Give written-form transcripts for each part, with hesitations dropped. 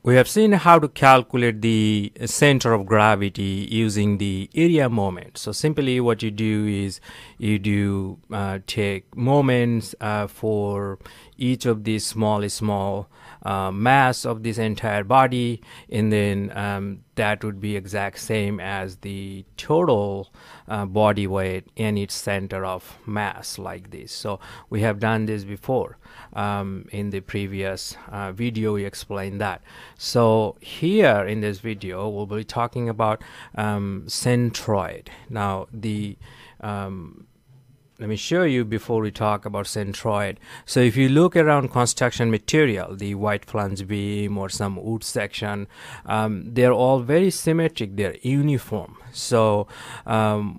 We have seen how to calculate the center of gravity using the area moment. So simply what you do is you take moments for each of these small mass of this entire body, and then that would be exact same as the total body weight and its center of mass, like this. So we have done this before. In the previous video we explained that. So here in this video we'll be talking about centroid. Now the let me show you before we talk about centroid. So if you look around construction material, the white flange beam or some wood section, they're all very symmetric, they're uniform. So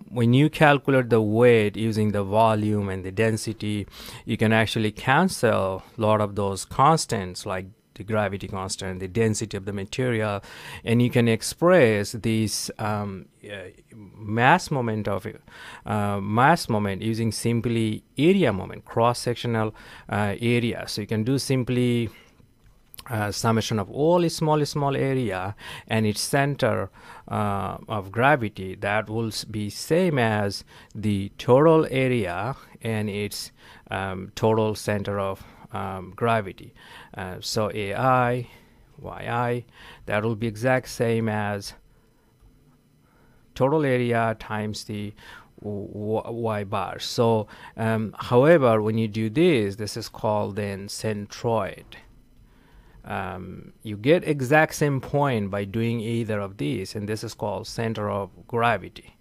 when you calculate the weight using the volume and the density, you can actually cancel a lot of those constants like the gravity constant, the density of the material, and you can express this mass moment using simply area moment, cross-sectional area. So you can do simply summation of all small area and its center of gravity. That will be same as the total area and its total center of gravity. So AI, YI, that will be exact same as total area times the Y bar. So however, when you do this is called then centroid. You get exact same point by doing either of these, and this is called center of gravity,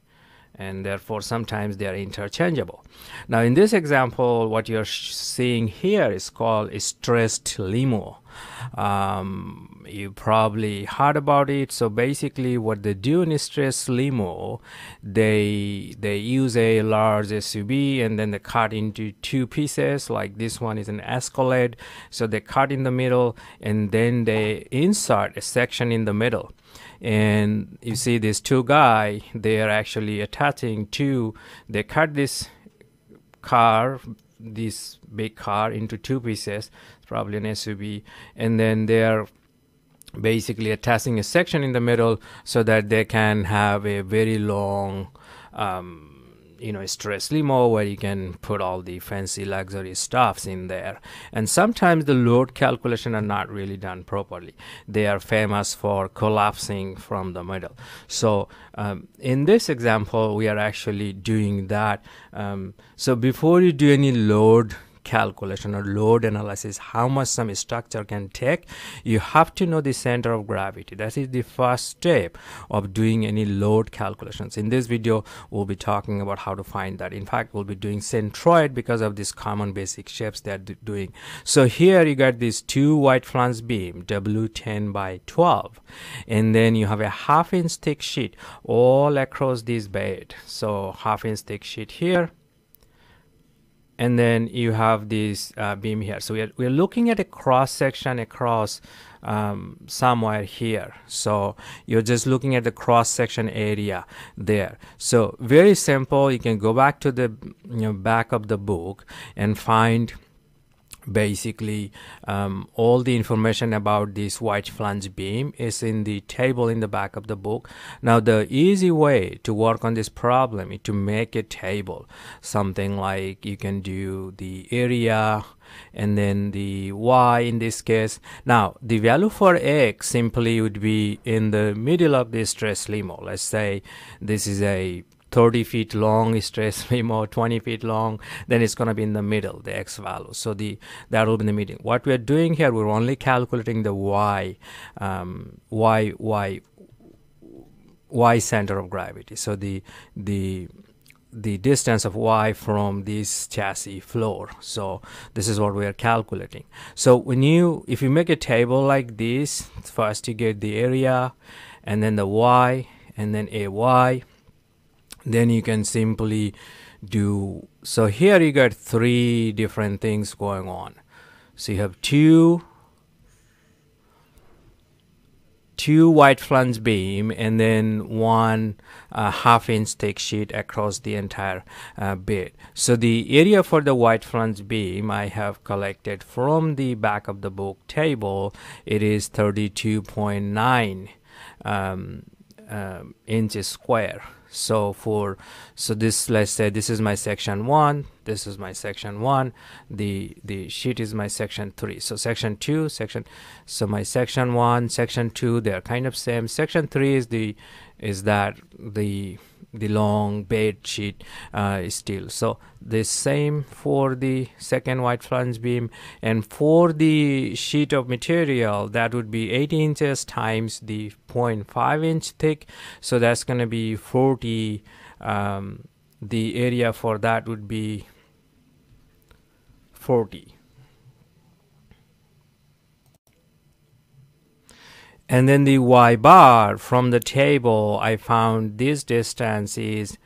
and therefore sometimes they are interchangeable. Now in this example, what you're seeing here is called a stressed limo. You probably heard about it. So basically what they do in a stressed limo, they use a large SUV and then they cut into two pieces. Like this one is an Escalade, so they cut in the middle and then they insert a section in the middle. And you see these two guys, they are actually attaching they cut this big car into two pieces, probably an SUV, and then they're basically attaching a section in the middle so that they can have a very long stress limo where you can put all the fancy luxury stuffs in there. And sometimes the load calculation are not really done properly. They are famous for collapsing from the middle. So in this example we are actually doing that. So before you do any load calculation or load analysis, how much some structure can take, you have to know the center of gravity. That is the first step of doing any load calculations. In this video we'll be talking about how to find that. In fact, we'll be doing centroid because of these common basic shapes they're doing. So here you got these two white flange beam, W10 by 12, and then you have a 1/2 inch thick sheet all across this bed. So 1/2 inch thick sheet here, and then you have this beam here. So we're looking at a cross section across somewhere here. So you're just looking at the cross section area there. So very simple. You can go back to the back of the book and find basically all the information about this white flange beam is in the table in the back of the book. Now the easy way to work on this problem is to make a table, something like you can do the area and then the Y in this case. Now the value for X simply would be in the middle of this stress limo. Let's say this is a 30 feet long stress limo, 20 feet long, then it's going to be in the middle, the X value. So that will be in the middle. What we're doing here, we're only calculating the Y center of gravity. So the distance of Y from this chassis floor. So this is what we are calculating. So if you make a table like this, first you get the area and then the Y and then AY. Then you can simply do, so here you got three different things going on. So you have two 2 wide flange beam and then 1 half-inch thick sheet across the entire bed. So the area for the wide flange beam I have collected from the back of the book table. It is 32.9 inches square. So this, let's say this is my section 1, this is my section 1, the sheet is my section 3. So section 2, so my section 1, section 2, they are kind of same. Section 3 is the long bed sheet still. So the same for the second wide flange beam, and for the sheet of material that would be 80 inches times the 0.5 inch thick. So that's going to be 40. The area for that would be 40. And then the Y bar from the table, I found this distance is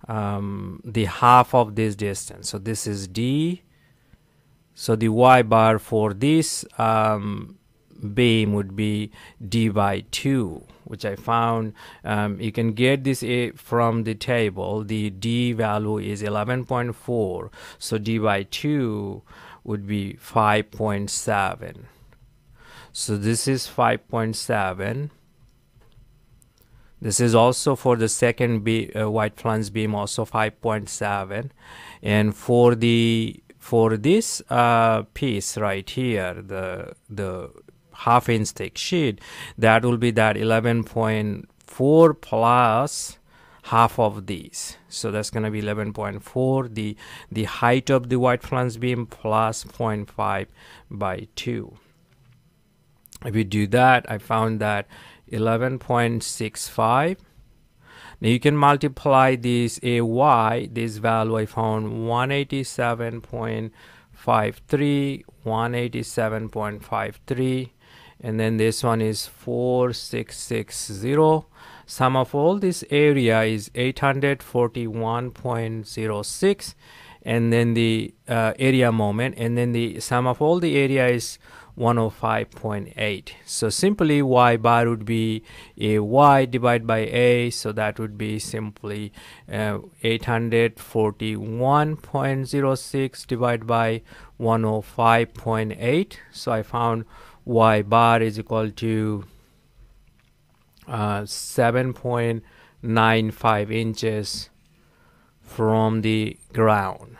the half of this distance. So this is D. So the Y bar for this beam would be D by 2, which I found. You can get this from the table. The D value is 11.4. So D by 2 would be 5.7. So this is 5.7. This is also for the second wide flange beam, also 5.7. And for this piece right here, the half-inch thick sheet, that will be that 11.4 plus half of these. So that's going to be 11.4. The height of the wide flange beam plus 0.5 by 2. If we do that, I found that 11.65. Now you can multiply this AY, this value I found 187.53, 187.53, and then this one is 4660. Sum of all this area is 841.06, and then the area moment, and then the sum of all the area is 105.8. So simply Y bar would be AY divided by A, so that would be simply 841.06 divided by 105.8. So I found Y bar is equal to 7.95 inches from the ground.